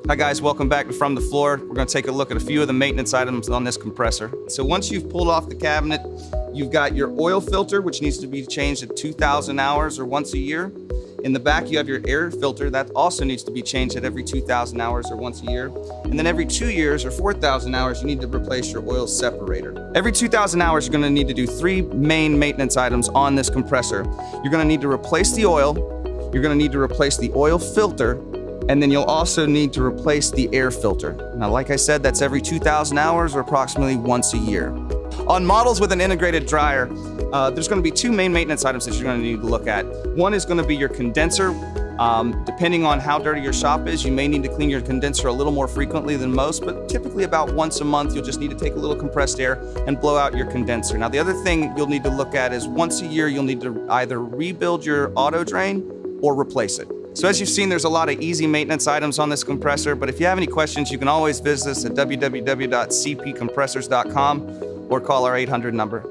Hi guys, welcome back to From the Floor. We're going to take a look at a few of the maintenance items on this compressor. So once you've pulled off the cabinet, you've got your oil filter, which needs to be changed at 2,000 hours or once a year. In the back, you have your air filter. That also needs to be changed at every 2,000 hours or once a year. And then every 2 years or 4,000 hours, you need to replace your oil separator. Every 2,000 hours, you're going to need to do three main maintenance items on this compressor. You're going to need to replace the oil, you're going to need to replace the oil filter, and then you'll also need to replace the air filter. Now, like I said, that's every 2,000 hours or approximately once a year. On models with an integrated dryer, there's going to be two main maintenance items that you're going to need to look at. One is going to be your condenser. Depending on how dirty your shop is, you may need to clean your condenser a little more frequently than most, but typically about once a month, you'll just need to take a little compressed air and blow out your condenser. Now, the other thing you'll need to look at is once a year, you'll need to either rebuild your auto drain or replace it. So as you've seen, there's a lot of easy maintenance items on this compressor, but if you have any questions, you can always visit us at www.cpcompressors.com or call our 800 number.